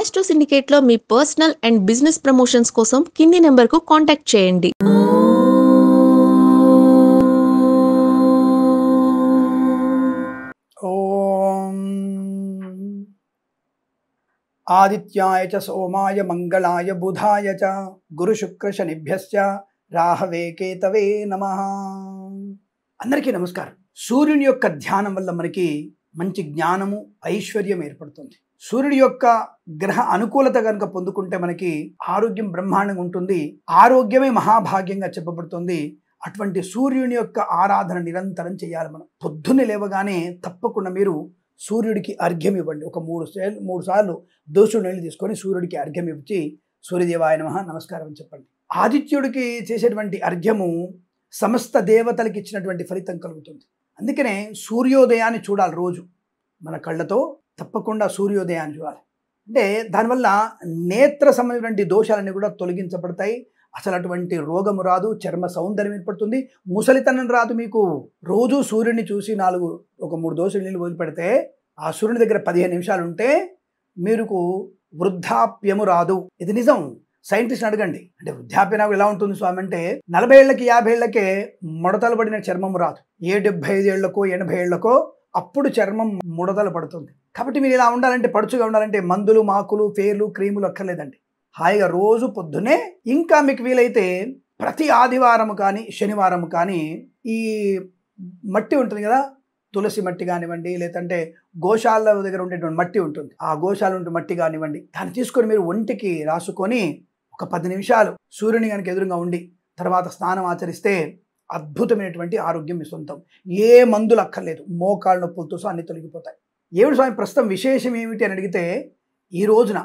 Astro సిండికేట్లో మీ personal and business promotions కోసం కింది నెంబర్కు కాంటాక్ట్ చేయండి. ఓం ఆదిత్యాయ చ సోమాయ మంగళాయ బుధాయ చ గురు శుక్ర శనిభ్యశ్చ రాహవే కేతవే నమః. అందరికీ నమస్కారం. సూర్యుని యొక్క ధ్యానం వల్ల మనకి మంచి జ్ఞానము, ఐశ్వర్యం ఏర్పడుతుంది. సూర్యుడి యొక్క గ్రహ అనుకూలత కనుక పొందుకుంటే మనకి ఆరోగ్యం బ్రహ్మాండంగా ఉంటుంది. ఆరోగ్యమే మహాభాగ్యంగా చెప్పబడుతుంది. అటువంటి సూర్యుని యొక్క ఆరాధన నిరంతరం చేయాలి. మనం పొద్దున్నే లేవగానే తప్పకుండా మీరు సూర్యుడికి అర్ఘ్యం ఇవ్వండి. ఒక మూడు సార్లు దోషుడు నీళ్ళు తీసుకొని సూర్యుడికి అర్ఘ్యం ఇచ్చి సూర్యదేవాయ నమః నమస్కారం అని చెప్పండి. ఆదిత్యుడికి చేసేటువంటి అర్ఘ్యము సమస్త దేవతలకి ఇచ్చినటువంటి ఫలితం కలుగుతుంది. అందుకనే సూర్యోదయాన్ని చూడాలి. రోజు మన కళ్ళతో తప్పకుండా సూర్యోదయాన్ని చూడాలి. అంటే దానివల్ల నేత్ర సంబంధించిన దోషాలన్నీ కూడా తొలగించబడతాయి. అసలు అటువంటి రోగము రాదు, చర్మ సౌందర్యం ఏర్పడుతుంది, ముసలితనం రాదు. మీకు రోజు సూర్యుడిని చూసి ఒక 3 దోశలు నీళ్ళు వదిలిపెడితే ఆ సూర్యుని దగ్గర 15 నిమిషాలు ఉంటే మీకు వృద్ధాప్యము రాదు. ఇది నిజం. సైంటిస్ట్ని అడగండి. అంటే వృద్ధాప్యం ఎలా ఉంటుంది స్వామి అంటే 40 ఏళ్ళకి 50 ఏళ్ళకే ముడతలు పడిన చర్మము రాదు. 75 ఏళ్లకో 80 ఏళ్లకో అప్పుడు చర్మం ముడతలు పడుతుంది. కాబట్టి మీరు ఇలా ఉండాలంటే, పడుచుగా ఉండాలంటే మందులు, మాకులు, ఫేర్లు, క్రీములు అక్కర్లేదండి. హాయిగా రోజు పొద్దున్నే, ఇంకా మీకు వీలైతే ప్రతి ఆదివారం కానీ శనివారం కానీ ఈ మట్టి ఉంటుంది కదా, తులసి మట్టి కానివ్వండి, లేదంటే గోశాల దగ్గర ఉండేటువంటి మట్టి ఉంటుంది, ఆ గోశాల ఉండే మట్టి కానివ్వండి, దాన్ని తీసుకొని మీరు ఒంటికి రాసుకొని ఒక 10 నిమిషాలు సూర్యుని కనుక ఎదురుగా ఉండి తర్వాత స్నానం ఆచరిస్తే అద్భుతమైనటువంటి ఆరోగ్యం మీ సొంతం. ఏ మందులు అక్కర్లేదు. మోకాళ్ళ నొప్పులతో అన్ని తొలగిపోతాయి. ఏమిటి స్వామి ప్రస్తుతం విశేషం ఏమిటి అని అడిగితే, ఈ రోజున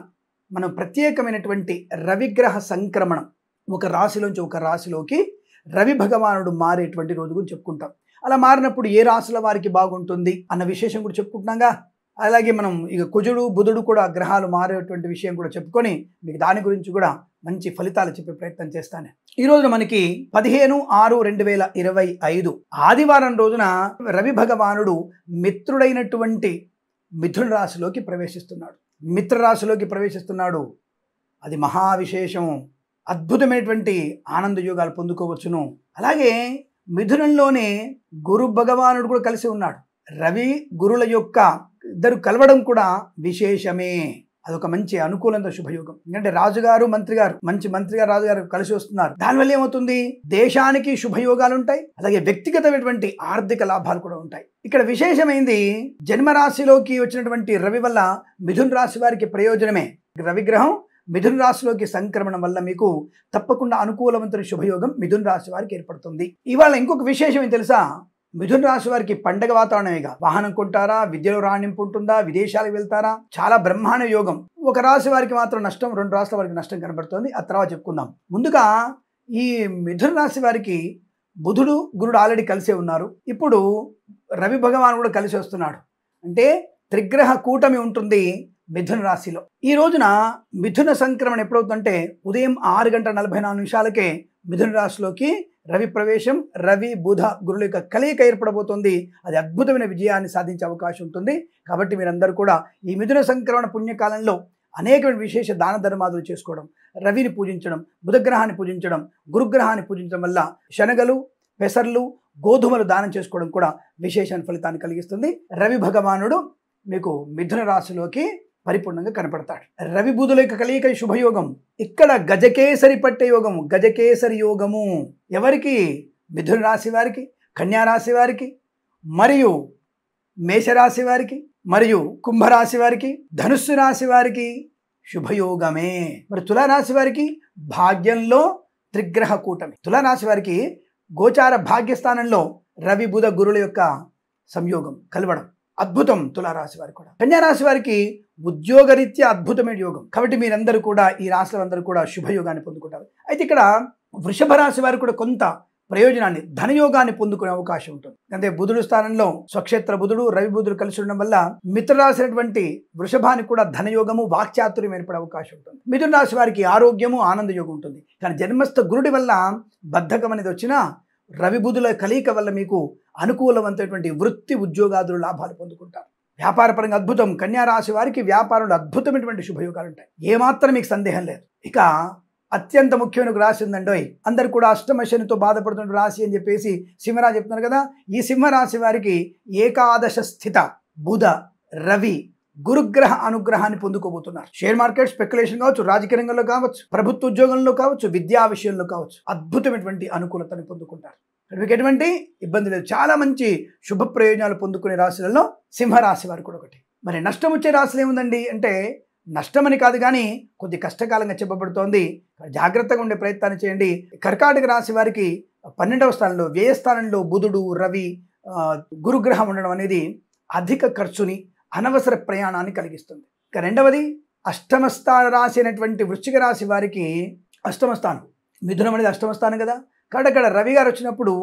మనం ప్రత్యేకమైనటువంటి రవిగ్రహ సంక్రమణం, ఒక రాశిలోంచి ఒక రాశిలోకి రవి భగవానుడు మారేటువంటి రోజు గురించి చెప్పుకుంటాం. అలా మారినప్పుడు ఏ రాశుల వారికి బాగుంటుంది అన్న విశేషం కూడా చెప్పుకుంటున్నాగా. అలాగే మనం ఇక కుజుడు, బుధుడు కూడా గ్రహాలు మారేటువంటి విషయం కూడా చెప్పుకొని మీకు దాని గురించి కూడా మంచి ఫలితాలు చెప్పే ప్రయత్నం చేస్తాను. ఈ రోజున మనకి 15/6/2025 ఆదివారం రోజున రవి భగవానుడు మిత్రుడైనటువంటి మిథున రాశిలోకి ప్రవేశిస్తున్నాడు. మిత్ర రాశిలోకి ప్రవేశిస్తున్నాడు. అది మహావిశేషం. అద్భుతమైనటువంటి ఆనంద యోగాలు పొందుకోవచ్చును. అలాగే మిథునంలోనే గురు భగవానుడు కూడా కలిసి ఉన్నాడు. రవి గురుల యొక్క ఇద్దరు కలవడం కూడా విశేషమే. అదొక మంచి అనుకూలంగా శుభయోగం. ఎందుకంటే రాజుగారు మంత్రిగారు, మంచి మంత్రిగారు రాజుగారు కలిసి వస్తున్నారు. దానివల్ల ఏమవుతుంది, దేశానికి శుభయోగాలు ఉంటాయి, అలాగే వ్యక్తిగతమైనటువంటి ఆర్థిక లాభాలు కూడా ఉంటాయి. ఇక్కడ విశేషమైంది, జన్మరాశిలోకి వచ్చినటువంటి రవి వల్ల మిథున రాశి వారికి ప్రయోజనమే. రవిగ్రహం మిథున రాశిలోకి సంక్రమణం వల్ల మీకు తప్పకుండా అనుకూలవంతుని శుభయోగం మిథున రాశి వారికి ఏర్పడుతుంది. ఇవాళ ఇంకొక విశేషం ఏం తెలుసా, మిథున రాశి వారికి పండగ వాతావరణమేగా. వాహనం కొంటారా, విద్యలో రాణింపు ఉంటుందా, విదేశాలకు వెళ్తారా, చాలా బ్రహ్మాండ యోగం. ఒక రాశి వారికి మాత్రం నష్టం, 2 రాశుల వారికి నష్టం కనబడుతుంది. ఆ తర్వాత చెప్పుకుందాం. ముందుగా ఈ మిథున రాశి వారికి బుధుడు గురుడు ఆల్రెడీ కలిసే ఉన్నారు. ఇప్పుడు రవి భగవాన్ కూడా కలిసి వస్తున్నాడు. అంటే త్రిగ్రహ కూటమి ఉంటుంది మిథున రాశిలో. ఈ రోజున మిథున సంక్రమణ ఎప్పుడవుతుందంటే ఉదయం 6:44 మిథున రాశిలోకి రవి ప్రవేశం, రవి బుధ గురుల యొక్క కలయిక ఏర్పడబోతోంది. అది అద్భుతమైన విజయాన్ని సాధించే అవకాశం ఉంటుంది. కాబట్టి మీరందరూ కూడా ఈ మిథున సంక్రమణ పుణ్యకాలంలో అనేకమైన విశేష దాన ధర్మాదులు చేసుకోవడం, రవిని పూజించడం, బుధగ్రహాన్ని పూజించడం, గురుగ్రహాన్ని పూజించడం వల్ల శనగలు, పెసర్లు, గోధుమలు దానం చేసుకోవడం కూడా విశేష ఫలితాన్ని కలిగిస్తుంది. రవి భగవానుడు మీకు మిథున రాశిలోకి పరిపూర్ణంగా కనపడతాడు. రవి బుధుల యొక్క కలయిక శుభయోగం. ఇక్కడ గజకేసరి పట్టే యోగం, గజకేసరి యోగము ఎవరికి, మిథున రాశి వారికి, కన్యా రాశి వారికి, మరియు మేషరాశి వారికి, మరియు కుంభరాశి వారికి, ధనుస్సు రాశి వారికి శుభయోగమే. మరి తులారాశి వారికి భాగ్యంలో త్రిగ్రహ కూటమి. తులారాశి వారికి గోచార భాగ్యస్థానంలో రవి బుధ గురుల యొక్క సంయోగం కలవడం అద్భుతం. తులారాశి వారికి కూడా. కన్యారాశి వారికి ఉద్యోగరీత్యా అద్భుతమైన యోగం. కాబట్టి మీరందరూ కూడా ఈ రాశులందరూ కూడా శుభయోగాన్ని పొందుకుంటారు. అయితే ఇక్కడ వృషభ రాశి వారికి కూడా కొంత ప్రయోజనాన్ని, ధనయోగాన్ని పొందుకునే అవకాశం ఉంటుంది. అంటే బుధుడు స్థానంలో స్వక్షేత్ర బుధుడు, రవి బుధుడు కలిసి ఉండడం వల్ల మిత్రరాశి అయినటువంటి వృషభానికి కూడా ధనయోగము, వాక్చాతుర్యం ఏర్పడే అవకాశం ఉంటుంది. మిథున రాశి వారికి ఆరోగ్యము, ఆనంద యోగం ఉంటుంది. కానీ జన్మస్థ గురుడి వల్ల బద్ధకం అనేది వచ్చినా రవి బుధుల కలయిక వల్ల మీకు అనుకూలవంతమైనటువంటి వృత్తి, ఉద్యోగాదులు లాభాలు పొందుకుంటారు. వ్యాపారపరంగా అద్భుతం. కన్యా రాశి వారికి వ్యాపారంలో అద్భుతమైనటువంటి శుభయోగాలు ఉంటాయి, ఏమాత్రం మీకు సందేహం లేదు. ఇక అత్యంత ముఖ్యమైన ఒక రాశి ఉందండి. అందరు కూడా అష్టమ శనితో బాధపడుతున్న రాశి అని చెప్పేసి సింహరాశి చెప్తున్నారు కదా. ఈ సింహరాశి వారికి ఏకాదశ స్థిత బుధ రవి గురుగ్రహ అనుగ్రహాన్ని పొందుకోబోతున్నారు. షేర్ మార్కెట్ స్పెక్యులేషన్ కావచ్చు, రాజకీయ రంగంలో కావచ్చు, ప్రభుత్వ ఉద్యోగంలో కావచ్చు, విద్యా విషయంలో కావచ్చు, అద్భుతమైనటువంటి అనుకూలతను పొందుకుంటారు. మీకు ఎటువంటి ఇబ్బంది లేదు. చాలా మంచి శుభ ప్రయోజనాలు పొందుకునే రాశులలో సింహరాశి వారు కూడా ఒకటి. మరి నష్టం వచ్చే రాశులు ఏముందండి అంటే, నష్టమని కాదు కానీ కొద్ది కష్టకాలంగా చెప్పబడుతోంది. జాగ్రత్తగా ఉండే ప్రయత్నాన్ని చేయండి. కర్కాటక రాశి వారికి 12వ స్థానంలో వ్యయస్థానంలో బుధుడు రవి గురుగ్రహం ఉండడం అనేది అధిక ఖర్చుని అనవసర ప్రయాణాన్ని కలిగిస్తుంది. ఇక రెండవది అష్టమ స్థాన రాశి అయినటువంటి వృశ్చిక రాశి వారికి అష్టమ స్థానం, మిథునం అనేది అష్టమ స్థానం కదా. కాబట్టి అక్కడ రవి గారు వచ్చినప్పుడు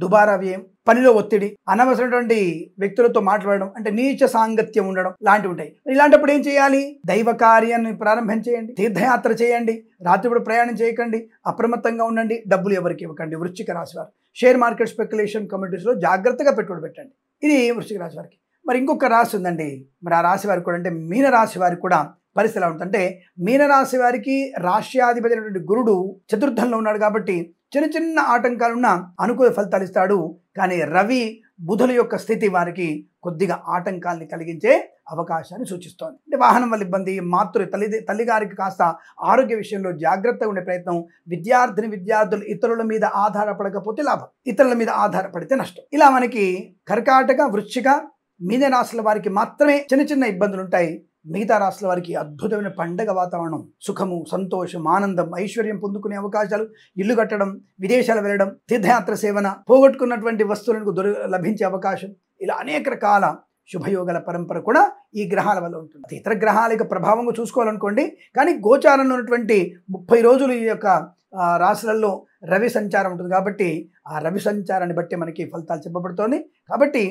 దుబారా వ్యయం, పనిలో ఒత్తిడి, అనవసరమైనటువంటి వ్యక్తులతో మాట్లాడడం, అంటే నీచ సాంగత్యం ఉండడం లాంటివి ఉంటాయి. ఇలాంటప్పుడు ఏం చేయాలి? దైవ కార్యాన్ని ప్రారంభం చేయండి, తీర్థయాత్ర చేయండి, రాత్రిపూట ప్రయాణం చేయకండి, అప్రమత్తంగా ఉండండి, డబ్బులు ఎవరికి ఇవ్వకండి. వృశ్చిక రాశి వారు షేర్ మార్కెట్ స్పెక్యులేషన్ కమ్యూనిటీస్లో జాగ్రత్తగా పెట్టుబడి పెట్టండి. ఇది వృశ్చిక రాశి వారికి. మరి ఇంకొక రాశి ఉందండి. మరి ఆ రాశి వారికి కూడా అంటే మీనరాశి వారికి కూడా పరిస్థితి ఎలా ఉంటుందంటే, మీనరాశి వారికి రాష్ట్రాధిపతి అయినటువంటి గురుడు చతుర్థంలో ఉన్నాడు కాబట్టి చిన్న చిన్న ఆటంకాలున్న అనుకూల ఫలితాలు ఇస్తాడు. కానీ రవి బుధుల యొక్క స్థితి వారికి కొద్దిగా ఆటంకాలని కలిగించే అవకాశాన్ని సూచిస్తోంది. అంటే వాహనం వల్ల ఇబ్బంది, తల్లిగారికి కాస్త ఆరోగ్య విషయంలో జాగ్రత్తగా ఉండే ప్రయత్నం, విద్యార్థులు ఇతరుల మీద ఆధారపడకపోతే లాభం, ఇతరుల మీద ఆధారపడితే నష్టం. ఇలా మనకి కర్కాటక వృశ్చిక మీన రాశుల వారికి మాత్రమే చిన్న చిన్న ఇబ్బందులు ఉంటాయి. మిగతా రాశుల వారికి అద్భుతమైన పండగ వాతావరణం, సుఖము, సంతోషం, ఆనందం, ఐశ్వర్యం పొందుకునే అవకాశాలు, ఇల్లు కట్టడం, విదేశాలు వెళ్ళడం, తీర్థయాత్ర సేవన, పోగొట్టుకున్నటువంటి వస్తువులకు లభించే అవకాశం, ఇలా అనేక రకాల శుభయోగాల పరంపర కూడా ఈ గ్రహాల వల్ల ఉంటుంది. ఇతర గ్రహాల యొక్క ప్రభావంగా చూసుకోవాలనుకోండి. కానీ గోచారంలో ఉన్నటువంటి 30 రోజులు ఈ యొక్క రాశులలో రవి సంచారం ఉంటుంది కాబట్టి ఆ రవి సంచారాన్ని బట్టి మనకి ఫలితాలు చెప్పబడుతోంది. కాబట్టి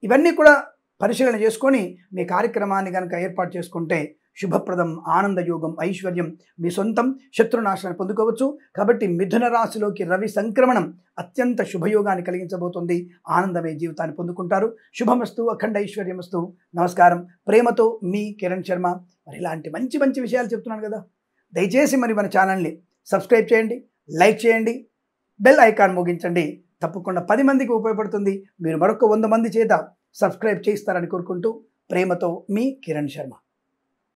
ఇవన్నీ కూడా పరిశీలన చేసుకొని మీ కార్యక్రమాన్ని కనుక ఏర్పాటు చేసుకుంటే శుభప్రదం, ఆనందయోగం, ఐశ్వర్యం మీ సొంతం, శత్రునాశనాన్ని పొందుకోవచ్చు. కాబట్టి మిథున రాశిలోకి రవి సంక్రమణం అత్యంత శుభయోగాన్ని కలిగించబోతుంది. ఆనందమే జీవితాన్ని పొందుకుంటారు. శుభమస్తు, అఖండ ఐశ్వర్యమస్తు. నమస్కారం. ప్రేమతో మీ కిరణ్ శర్మ. మరి ఇలాంటి మంచి మంచి విషయాలు చెప్తున్నాను కదా, దయచేసి మరి మన ఛానల్ని సబ్స్క్రైబ్ చేయండి, లైక్ చేయండి, బెల్ ఐకాన్ మోగించండి. తప్పకుండా 10 మందికి ఉపయోగపడుతుంది. మీరు మరొక 100 మంది చేత సబ్స్క్రైబ్ చేస్తారని కోరుకుంటూ ప్రేమతో మీ కిరణ్ శర్మ.